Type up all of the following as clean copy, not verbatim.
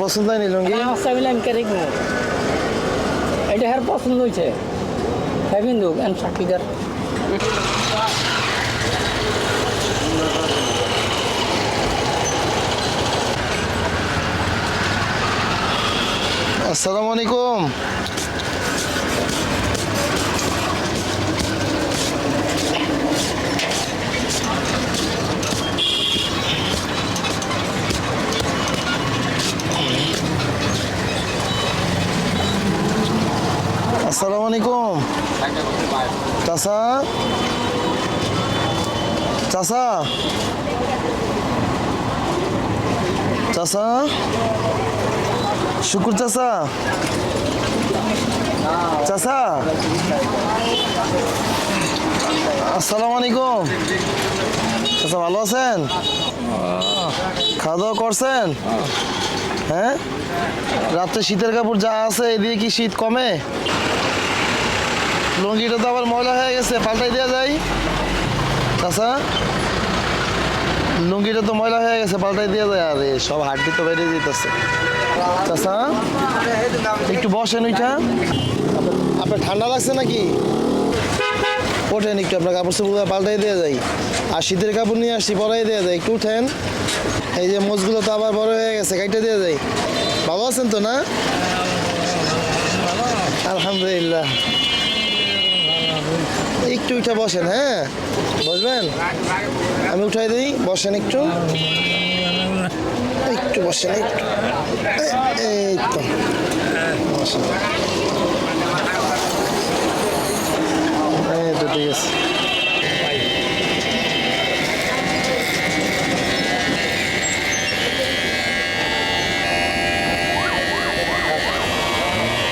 পছন্দ হয়নি লুঙ্গি? আমি কেন এটা হের পছন্দ হয়েছে কিন্তু সাক্ষীদার আসসালামু আলাইকুম। আসসালামু আলাইকুম চাচা। চাচা চাচা শুকুর চাচা। চাচা আসসালামু আলাইকুম। চাচা ভালো আছেন? খাওয়া দাওয়া করছেন? হ্যাঁ, রাত্রে শীতের কাপড় যা আছে এদিকে কি শীত কমে? লুঙ্গিটা তো আবার ময়লা হয়ে গেছে, পাল্টাই দেওয়া যায়? চাচা লুঙ্গিটা তো ময়লা হয়ে গেছে, পাল্টাই দেওয়া যায়? আরে সব হাড্ডি তো বেরিয়ে যেতেছে। চাচা একটু বসেন, ওইটা আপনার ঠান্ডা লাগছে নাকি? ওঠেন একটু, আপনার কাপড় চোপড় পাল্টাই দেওয়া যায়। আর শীতের কাপড় নিয়ে আসছি, পরাই দেওয়া যায়, একটু উঠেন। এই যে মোজগুলো তো আবার বড় হয়ে গেছে, কাইটে দেওয়া যায়। ভালো আছেন তো না? আলহামদুলিল্লাহ। একটু উঠে বসেন। হ্যাঁ বসবেন, আমি উঠাই দিই, বসেন একটু। একটু বসেন, একটু এই তো বসেন। এই তো ঠিক আছে।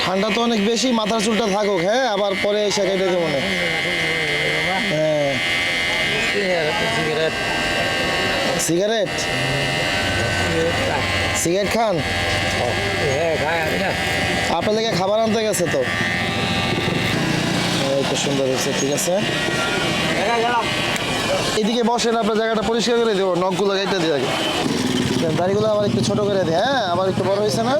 ঠান্ডা তো অনেক বেশি, মাথার চুলটা থাকুক। হ্যাঁ, আবার পরে এসে কেটে দেবো না। হ্যাঁ, সিগারেট সিগারেট খান? আপনার লেগে খাবার আনতে গেছে তো। এই তো সুন্দর হয়েছে, ঠিক আছে। এদিকে বসেন, আপনার জায়গাটা পরিষ্কার করে দেবো। নখগুলো গাইটা দিয়ে আগে, দাড়িগুলো আবার একটু ছোট করে দিই। হ্যাঁ, আবার একটু বড় হয়েছে না?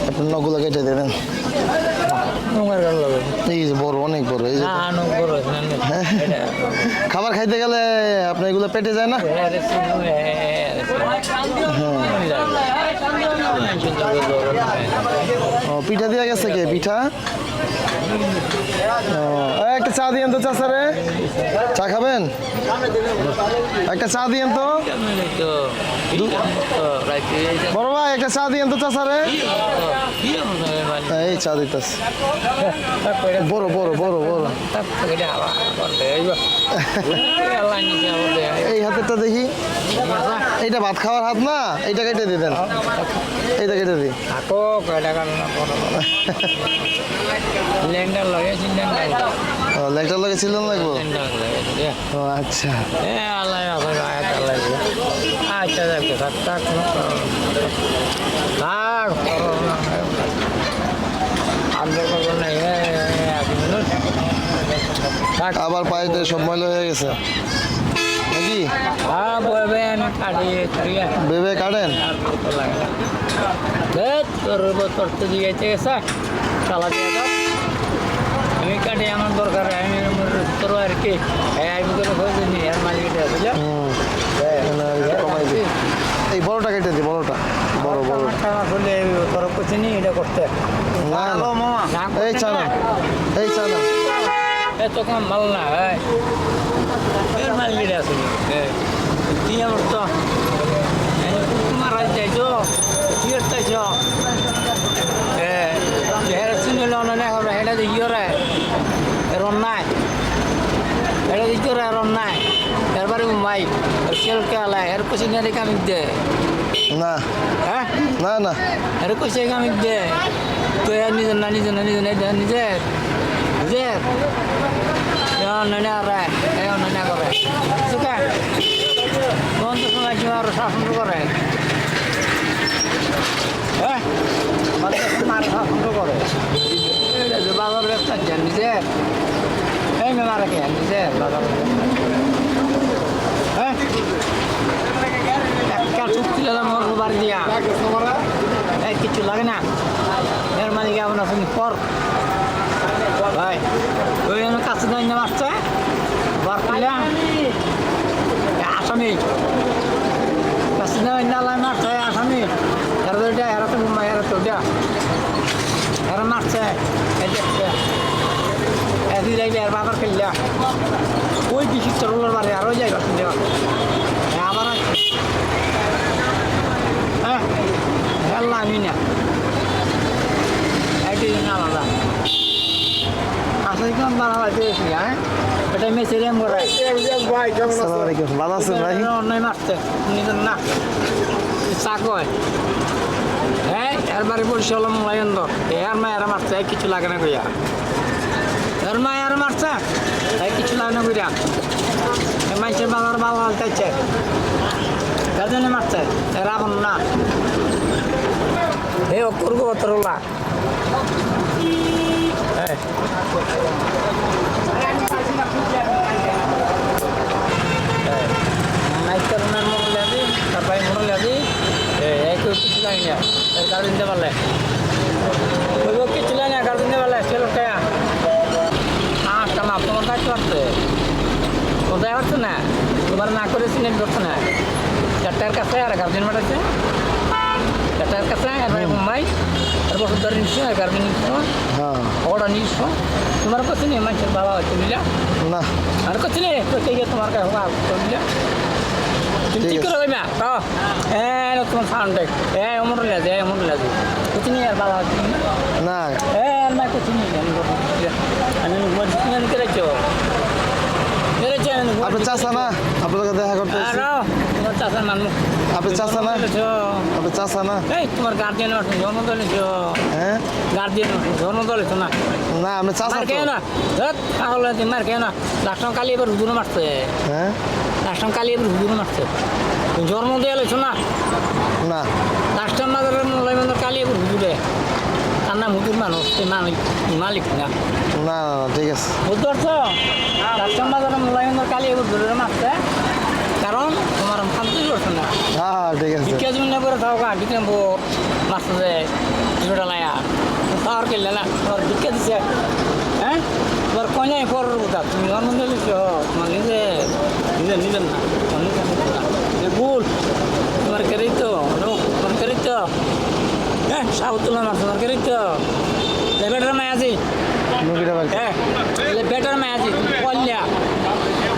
আপনার নখগুলো কেটে দেবেন। এই যে বড়, অনেক বড়। এই যে খাবার খাইতে গেলে আপনার এগুলো পেটে যায় না? ও, পিঠা দিয়ে গেছে কে? পিঠা একটা চা দিয়েন তো চাচা রে। চা খাবেন? একটা চা দিয়েন তো। বড় ভাই একটা চা দিয়েন তো চাচা রে। এই চা দিতেছে, বড় বড় বড় বড়। এই হাতেরটা দেখি, এইটা ভাত খাওয়ার হাত না, এইটা কেটে দিয়ে দেন। এইটা কেটে দিই। ল্যাংটার লগে ছিল লাগবো। ও আচ্ছা, আবার পাইতে সব ময়লা হয়ে গেছে নাকি? বেবে কাটেন? আমি কাটি, আমার দরকার। আমি তোর আর কি এই বড়টা কেটে দিই, বড়টা বড় বড়। আসলে তোর করছি নি এটা করতে। না এই চানা, এই চানা এত কম ভালো না। মাল গিরে আসলে কি আমার তো মারা যাইছো, কি করতেছ? হেরা শুনিল না হবে, হেটা দেখিও রে এরম নাই, এটা দেখিও রে এরম নাই। এরবারে ঘুমাই সেলকে আলাই এর কুচি নিয়ে কামিক দে না। হ্যাঁ না না, এর কুচি কামিক দে তো নিজের না নিজের না নিজের নিজের নিজের নিজের ননে আরে ননে করে সুখা বন্ধু সময় কি আর শাসন করে। হ্যাঁ মারে বন্ধ করে এটা যে বাজার ব্যবসা জানিছে এই মারা কে জানিছে বাজার হ্যাঁ একটা চুক্তি দিলাম মোর বাড়ি দিয়া এই কিছু লাগে না এর মালিক আপনার শুনি পর ভাই ওই জন্য কাছে যাই না আসছে বার করলাম আসামি কাছে যাই না মারছে আসামি এরা তো এটা এরা তো এরা তো এটা এরা মারছে এই দেখছে এদি যাইবে আর বাবার খেললা ওই বিশিষ্ট রোলার বাড়ি আরও যাইবা কিনতে আবার হ্যাঁ খেললাম আমি না একটি আলাদা আসলে কেমন বাড়াবার পেয়েছি হ্যাঁ এটা মেসের এম করে আসসালামু আলাইকুম ভালো আছেন ভাই অন্যায় মারতে নিজের না চাক হয় হ্যাঁ এরবারে পরিচালনা মূল্যায়ন এর মা এরা মারছে কিছু লাগে না কইয়া এর মা এরা মারছে কিছু লাগে না কইয়া মানুষের বাবার ভালো হালতাইছে তার জন্য মারছে এরা বল না এই অকুর গতরলা হ্যাঁ নাইকারণের মোড় লেদি তারপরে মোড় লেদি একটু কিছু লাগে না গাড়ি দিতে পারলে ওই কিছু লাগে না গাড়ি দিতে পারলে সে লোকটা আটটা মাপ তোমার কাজ করতে কোথায় পারছো না তোমার না করে সিলেক্ট করছো না চারটার কাছে আর গার্জেন মাঠাচ্ছে চারটার কাছে এরপরে মুম্বাই এরপর ধরে নিচ্ছ গার্জেন নিচ্ছ হ্যাঁ ওটা নিচ্ছ তোমার কাছে নেই মানুষের বাবা হচ্ছে বুঝলা না আর কাছে নেই তোমার কাছে হওয়া বুঝলা তুমি ঠিক করে দেবে হ্যাঁ তোমার সাউন্ড হ্যাঁ অমর লাগে অমর লাগে কিছু নেই আর বাবা হচ্ছে না হ্যাঁ না কিছু নেই আমি মজবুত করেছো আপনি চাচা না আপনার কাছে দেখা করতে এসেছি। তোমার চাষার মানুষ আপনি চাচা না আপনি চাচা না এই তোমার গার্জিয়ান জন্ম দলেছ হ্যাঁ গার্জিয়ান জন্ম দলেছ না না আপনি চাচা মার তো খেয়ে না ধর তাহলে মার খেয়ে না লাস্ট কালি এবার হুজুরে মারছে হ্যাঁ লাস্ট কালি এবার হুজুরে মারছে জন্ম দিয়ে লেছ না না লাস্টের মাঝে মূল্যায়ন কালি এবার হুজুরে তার নাম হুজুর মানুষ সে মালিক মালিক না না না না ঠিক আছে বুঝতে পারছো লাস্টের মাঝে মূল্যায়ন কালি এবার হুজুরে মারছে কারণ তোমার শান্তি করছে না হ্যাঁ হ্যাঁ ঠিক আছে ভিক্ষা জমি করে থাও কা ভিক্ষা মারছে যে দুটা লায়া তার কেলে না তোমার ভিক্ষা দিছে হ্যাঁ তোমার কন্যাই পর কথা তুমি ওর মধ্যে লিখছো তোমার নিজে নিজে নিলেন না ভুল তোমার কেরেই তো তোমার কেরেই তো হ্যাঁ সাবুতুল্লাহ মারছে তোমার কেরেই তো বেটার মায় আছি মুরগিটা বাড়ি হ্যাঁ বেটার মায় আছি পল্লিয়া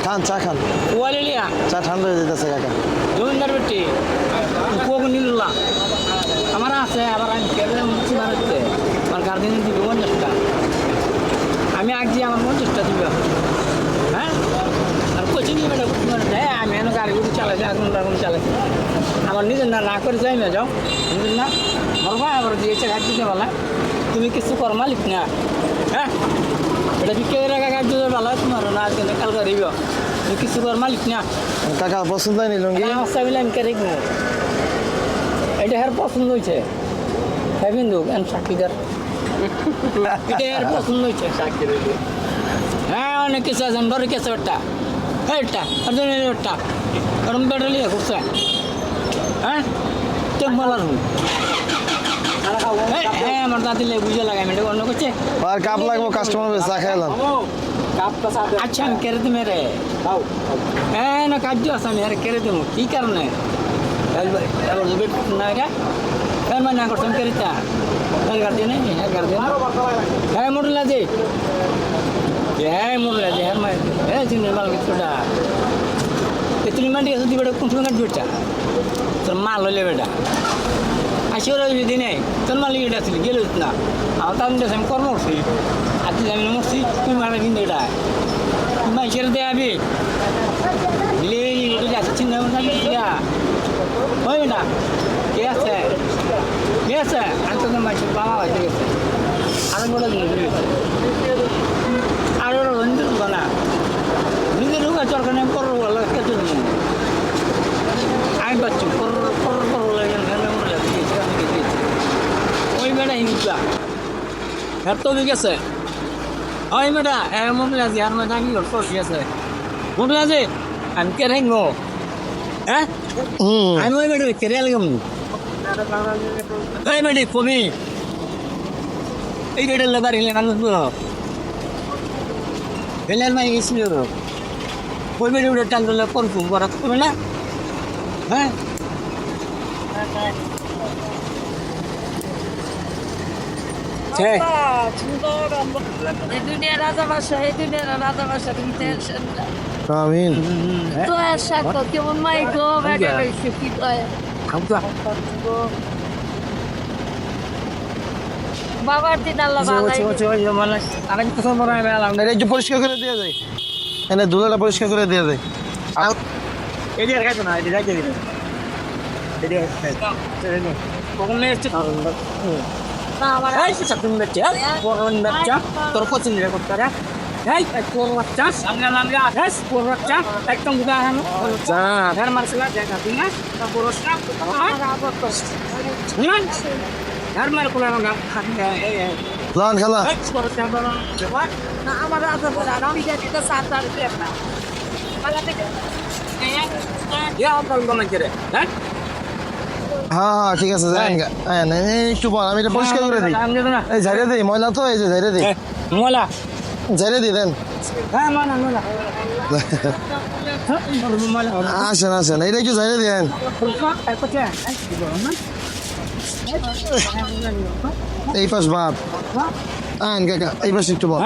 খান চা খান পোয়ালিয়া চা ঠান্ডা হয়ে যেতেছে কাকা জমিদার বেটি কুয়াকে নিল্লা আমার আছে আবার আমি কেবল মুক্তি বানাচ্ছে আমার গার্জেন দিবে 50টা আমি আগ দিয়ে আমার 50টা দিবে হ্যাঁ আর কোচিং বেটা হ্যাঁ আমি এনে গাড়ি গুড়ি চালাইছি আগুন টাগুন চালাইছি আমার নিজের না না করে যাই না যাও নিজের না আমার ভাই আবার দিয়েছে গাড়ি দিতে বলা তুমি কিছু কর মালিক না হ্যাঁ এটা বিক্রি করে গাড়ি দিতে বলা তোমার না আজকে কালকে দিবে তুমি কিছু কর মালিক না কাকা পছন্দ হয়নি লুঙ্গি আমার সাবিলা আমি কেরে কিনবো এটা হের পছন্দ হয়েছে হ্যাঁ বিন্দু এন সাক্ষীদার এটা হের পছন্দ হয়েছে হ্যাঁ অনেক কিছু আছে ধরে কেছে একটা হ্যাঁ একটা একটা ওরম বেটা লিয়ে করছে হ্যাঁ চোখ বলার হ্যাঁ আমার দাদি লে বুঝে লাগাই মেটে অন্য করছে আর কাপ লাগবো কাস্টমার চা খাইলাম আচ্ছা আমি কেড়ে দিমে রে হ্যাঁ না কাজ আছে আমি আরে কেড়ে দেবো কী কারণে না এটা হ্যাঁ মানে না করতাম কেড়েটা হ্যাঁ গার্জেন হ্যাঁ গার্জেন হ্যাঁ মোটলা যে হ্যাঁ মোটলা যে হ্যাঁ মাই হ্যাঁ চিনি মাল কিছুটা তুমি মাটি গেছো তুই বেটা কোন সময় কাটবি এটা তোর মাল হইলে বেটা আসি ওরা যদি নেই তোর মালিক এটা ছিল গেল না আমার তার আমি কর্ম করছি আজকে আমি মরছি তুমি মারা কিন্তু এটা মাইসের দেয় আবি দিলে যাচ্ছে চিন্তা ওই বেটা কে আছে কে আছে আমি তোদের মাইসের বাবা হয়েছে গেছে আরো বলে দিন আর ওরা নিজের ঢুকা না নিজের ঢুকা চরকার করো বলো কেটে আমি পাচ্ছি করো লাগে এত গেছে ওই মেয়েটা মনে আছে আর মেয়েটা কি করছো গেছে মনে আছে আমি কে রেঙ্গো হ্যাঁ আমি ওই মেয়েটা কেড়ে গেলাম ওই মেয়েটি কমি এই মেয়েটা লেবার হিলে মানুষ হেলের মাই গেছিল ওই মেয়েটা উঠে টান দিলে কনফার্ম করা করবে না হ্যাঁ এই দুনিয়ার রাজা বাসা এই দুনিয়ার রাজা বাসা তুমি টেনশন না আমিন তো আর সাথে কেমন মাই গো ব্যাগে রইছে কি কয় বাবার দিন আল্লাহ ভালাই এটা একটু পরিষ্কার করে দিয়ে যায় এনে ধুলাটা পরিষ্কার করে দিয়ে যায় না আমার তোর কোচিং করতে তোর বাচ্চা সামনে নামলে আসেস তোর বাচ্চা একদম উদাহরণ ঘর মারছিলা জায়গা তুই না পুরস্কার ঘর মার কোলা না লন খেলা না আমার রাজা বলে আমি জানি তো সাত আর না মালা থেকে হ্যাঁ হ্যাঁ ঠিক আছে যাই একটু বল আমি এটা পরিষ্কার করে দিই এই ঝাড়িয়ে দিই ময়লা তো এই যে ঝাড়িয়ে দিই মোলা ঝাড়িয়ে দিই দেন হ্যাঁ মোলা মোলা আসেন আসেন এটা একটু ঝাড়িয়ে দিয়েন এই পাশ বাদ আন কাকা এই পাশে একটু বল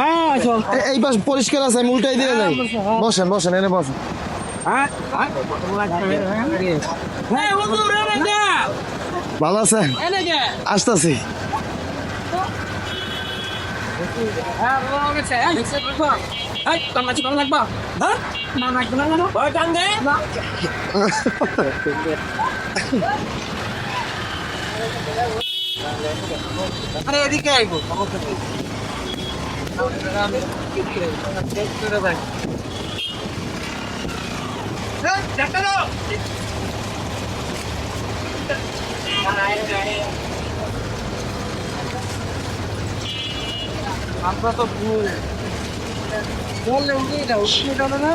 এই পাশ পরিষ্কার আছে আমি উল্টাই দিয়ে যাই বসেন বসেন এনে বসেন ভালো আছেন আসতেছি আরে এদিকে আইবো আমরা তো বললে এটা উঠে না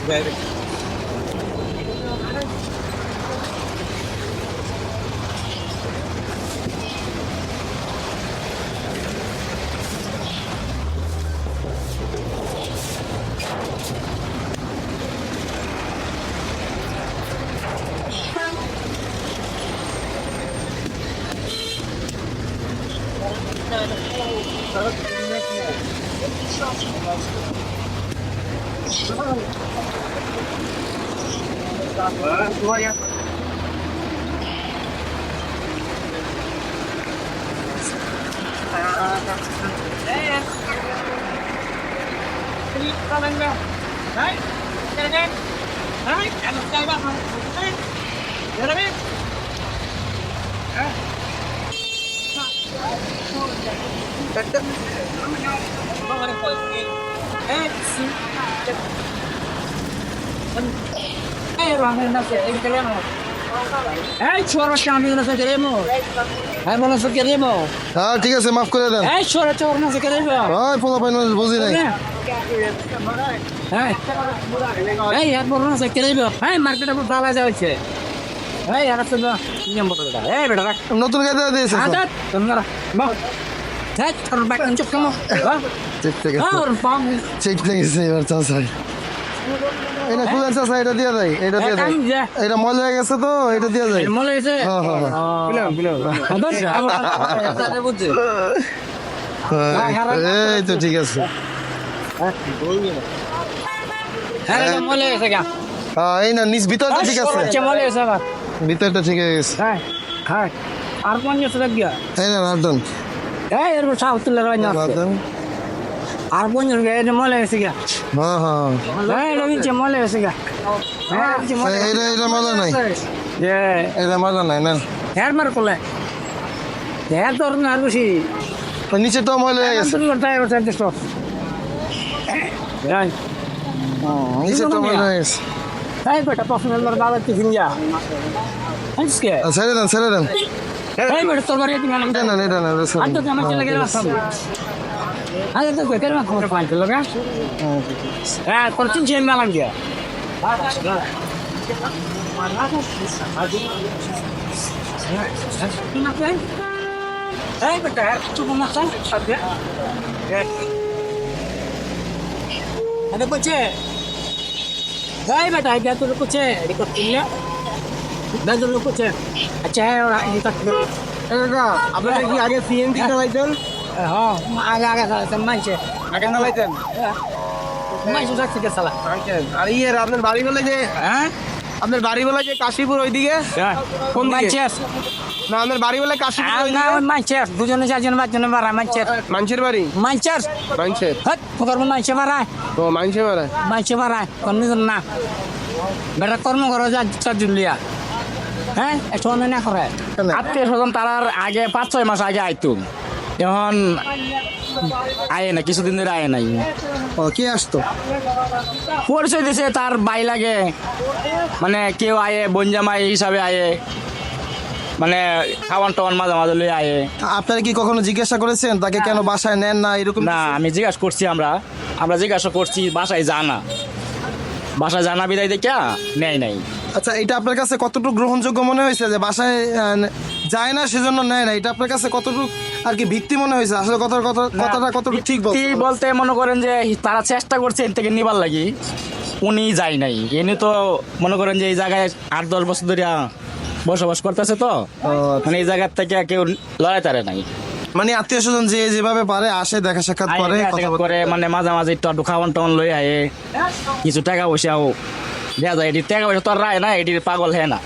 Very. হ্যাঁ ঠিক আছে মাফ করে দেন ওই পোলা পাইন বুঝি নাই নতুন গাড়ি দিয়েছে ঠিক গেছে এবার চাষাই এটা খুলেন চাষা এটা দিয়ে দেয় এটা দিয়ে দেয় এটা ময়লা হয়ে গেছে তো এটা দিয়ে দেয় এই তো ঠিক আছে হ্যাঁ এই না নিচ ভিতরটা ঠিক আছে ভিতরটা ঠিক আছে আর কোন গেছে গিয়া এই না রাধন এই এর সাউথ তুলে রাই না রাধন আর বন্ধুর গায়ে মলে গেছে গা হ্যাঁ হ্যাঁ হ্যাঁ এটা নিচে মলে গেছে গা হ্যাঁ এটা মজা নাই, যে এটা মজা নাই না। হ্যাঁ মার করলে হ্যাঁ তোর না আর বেশি নিচে তো ময়লা হয়ে গেছে, নিচে তো ময়লা হয়ে গেছে। তাই বেটা পছন্দের লোক দাদা কি যা আজকে ছেড়ে দেন, ছেড়ে দেন। এই বেটা তোর বাড়ি তুমি এটা না, এটা না, এটা ছেড়ে আর তো দেন। আমার চলে গেল সব আরে তো কই কেন খবর পাইতে লোক হ্যাঁ তোর চিনছে মেলাম গিয়া এই বেটা চুপ না চাই ada kuce. Hai beta dia tu kuce, ikut punya. Dan dulu kuce. Aceh orang ini tak dulu. আপনার কি আগে CNG চালাইতেন? Oh, agak teman je. আগে চালাইতেন? Teman sudah tiga salah. আর ইয়ের আপনার বাড়ি বলে যে, Hah? আপনার বাড়ি বলে যে কাশীপুর ওইদিকে? Ya. কোন দিকে? Manchester. না, আপনার বাড়ি বলে কাশীপুর ওইদিকে? Nah, Manchester. Dujone jajan bajone bara Manchester. মানুষের বাড়ি? Manchester. মানুষের? Hat, pokor Manchester bara. ও মানুষের বাড়ি? Manchester bara. Kon ni na. Beta কর্ম করো যা জুলিয়া। হ্যাঁ একটু অন্য না করে আত্মীয় স্বজন তারার আগে 5-6 মাস আগে আইতো এখন আয়ে না কিছুদিন ধরে আয়ে নাই ও কে আসতো? পরিচয় দিছে তার ভাই লাগে মানে কেউ আয়ে বনজামাই হিসাবে আয়ে মানে খাওয়ান টাওয়ান মাঝে মাঝে লই আয়ে আপনারা কি কখনো জিজ্ঞাসা করেছেন তাকে কেন বাসায় নেন না এরকম? না আমি জিজ্ঞাসা করছি আমরা জিজ্ঞাসা করছি বাসায় জানা বিদায় দেখে নেয় নাই আচ্ছা, এটা আপনার কাছে কতটুকু গ্রহণযোগ্য মনে হয়েছে যে বাসায় যায় না সেজন্য নেয় না? এটা আপনার কাছে কতটুকু আর কি ভিত্তি মনে হয়েছে? আসলে কথাটা কতটুকু ঠিক কি বলতে মনে করেন যে তারা চেষ্টা করছে এর থেকে নিবার লাগি উনি যায় নাই এনে তো মনে করেন যে এই জায়গায় 8-10 বছর ধরে বসবাস করতেছে তো মানে এই জায়গার থেকে কেউ লড়াই তারে নাই মানে আত্মীয় স্বজন যে যেভাবে পারে আসে, দেখা সাক্ষাৎ করে, কথা বলে। করে মানে মাঝে মাঝে একটু খাওয়ান টাওয়ান লই আয়ে কিছু টাকা পয়সাও দেওয়া যায় এটি টাকা পয়সা তো আর রায় না এটির পাগল হ্যাঁ না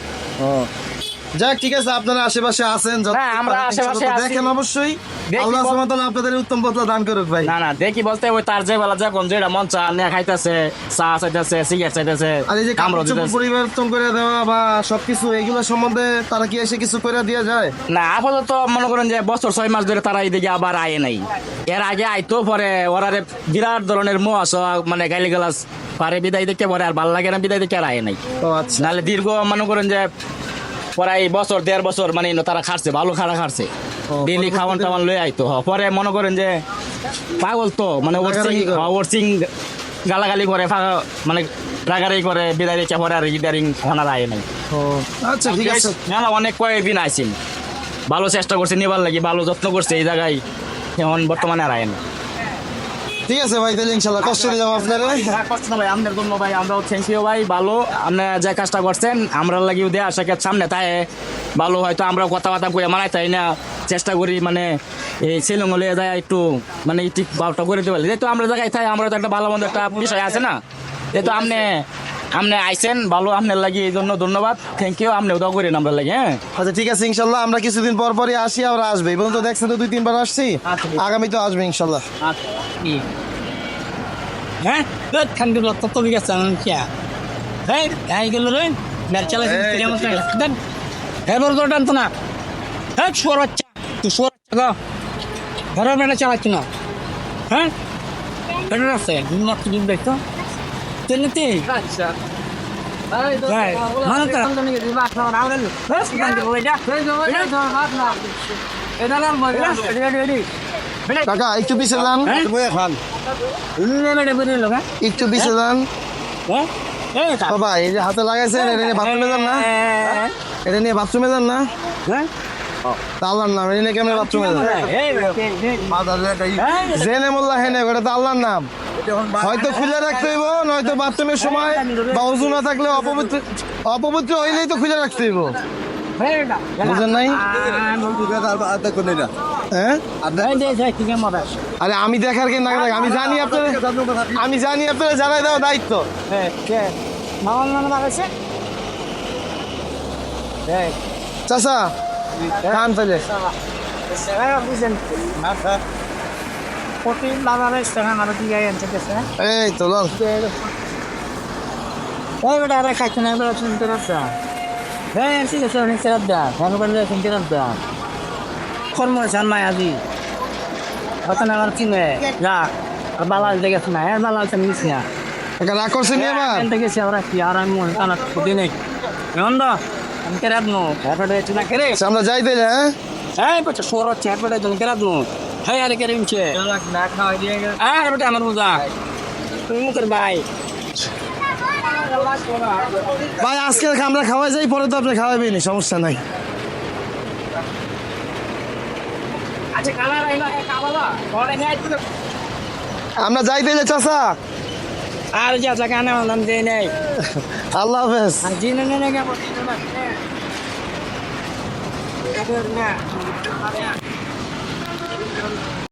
যাক, ঠিক আছে, আপনারা আশেপাশে আছেন, হ্যাঁ, আমরা আশেপাশে আছি। দেখেন অবশ্যই। দেখি আল্লাহ সুবহানাহু ওয়া তাআলা আপনাদের উত্তম বদলা দান করুক ভাই। না দেখি বলতে ওই তার যে বেলা যখন যেটা মন চা নিয়ে খাইতেছে চা চাইতেছে সিগারেট চাইতেছে আর এই যে কামড় কাপড় চোপড় দিতেছে পরিবর্তন করে দেওয়া বা সবকিছু এগুলো সম্বন্ধে তারা কি এসে কিছু করে দিয়ে যায়? না আপাতত মনে করেন যে বছর 6 মাস ধরে তারা এইদিকে আবার আয়ে নাই এর আগে আইতো পরে ওরারে বিরাট ধরনের মোহ মানে গালি গালাস পারে বিদায় দেখে পরে আর ভালো লাগে না বিদায় দেখে আর আয়ে নাই ও আচ্ছা, নাহলে দীর্ঘ মনে করেন যে প্রায় বছর 1.5 বছর মানে তারা খাচ্ছে ভালো খাড়া খাচ্ছে ডেলি খাওয়ান টাওয়ান লই আইতো পরে মনে করেন যে পাগল তো মানে ওরসিং গালাগালি করে মানে রাগারাগি করে বিদায় দেখে পরে আর ইদারিং ওনার আয় নাই আচ্ছা, ঠিক আছে। মেলা অনেক কয়েকদিন আইছেন ভালো চেষ্টা করছে নিবার লাগি ভালো যত্ন করছে এই জায়গায় এখন বর্তমানে আর আয় না ঠিক আছে ভাই, তাহলে ইনশাল্লাহ কষ্ট দিয়ে যাবো আপনারা। কষ্ট না ভাই আমাদের জন্য ভাই আমরাও থ্যাংক ইউ ভাই ভালো আপনি যে কাজটা করছেন আমরা লাগিও দেয়া আশাকের সামনে তাই ভালো হয়তো আমরাও কথাবার্তা করে মানাই তাই না চেষ্টা করি মানে এই ছেলেঙ্গলে যায় একটু মানে ঠিক ভাবটা করে দিতে পারি যেহেতু আমরা জায়গায় তাই আমরা তো একটা ভালো মন্দ একটা বিষয় আছে না যেহেতু আপনি আইসেন ভালো আপনার লাগি এই জন্য ধন্যবাদ থ্যাংক ইউ আপনি উদাও করেন আমরা লাগে হ্যাঁ আচ্ছা, ঠিক আছে, ইনশাল্লাহ আমরা কিছুদিন পর পরই আসি, আমরা আসবে এবং তো দেখছেন তো 2-3 বার আসছি, আগামী তো আসবে ইনশাল্লাহ। হ্যাঁ খান দিল তত বিঘা চালান কিয়া হ্যাঁ গাই গেল রে মের চালাইছে কেমন দেন হ্যাঁ বড় টান তো না হ্যাঁ শুয়ার বাচ্চা তুই শুয়ার বাচ্চা গো ঘরের মেয়েটা চালাচ্ছি না হ্যাঁ এটা আছে মাত্র দিন দেখতো তেলতে আচ্ছা মানে তো কাকা একটু পিছিয়ে যান, একটু পিছিয়ে যান বাবা। এই যে হাতে লাগাইছেন এটা নিয়ে বাথরুমে যান না, এটা নিয়ে বাথরুমে যান না, তা আল্লাহর নাম, এটা নিয়ে কেমন বাথরুমে যান? জেনে মোল্লা হেনে এটা তো আল্লাহর নাম, হয়তো খুলে রাখতে হইব, নয়তো বাথরুমের সময় বা অজু না থাকলে অপবিত্র হইলেই তো খুলে রাখতে হইব, বুঝেন নাই? হ্যাঁ, আরে আমি দেখার কি না দেখ, আমি জানি আপনারা জানাই দেওয়া দায়িত্ব। চাচা খান ফেলে কোটি বাজারে টাকা আমার কি গায়ে আনতে গেছে এই তো লল ওই বেটা আরে খাইছে না বেটা শুনতে রাখা হ্যাঁ ঠিক আছে অনেক সেরাত দা ভালো করে শুনতে রাখা কর্ম সান মায়াজি কথা না আর কিনে যা বালা দেখেছ না হ্যাঁ বালা আছে মিস না একটা রাগ করছেন এবার এখান থেকে সে আমরা কি আর আমি মনে কানা খুদি নেই নন্দ আমি কেরাত নো হেফাড়ে চিনা কেরে আচ্ছা, আমরা যাই তাইলে হ্যাঁ হ্যাঁ বেটা সোর হচ্ছে হেফাড়ে তুমি কেরাত নো হ্যাঁ আরে কেরে ইনছে না খাওয়া দিয়ে হ্যাঁ বেটা আমার বুঝা তুমি মুখের ভাই ভাই আজকে আমরা খাওয়াই যাই পরে তো আপনি খাওয়াবেন সমস্যা নাই আচ্ছা কালার আইলা খাওয়াবা পরে নিয়ে আমরা যাই তাইলে চাচা আর যা যা কানে নাম দেই নাই আল্লাহ হাফেজ আর জিনে নে কে বলি না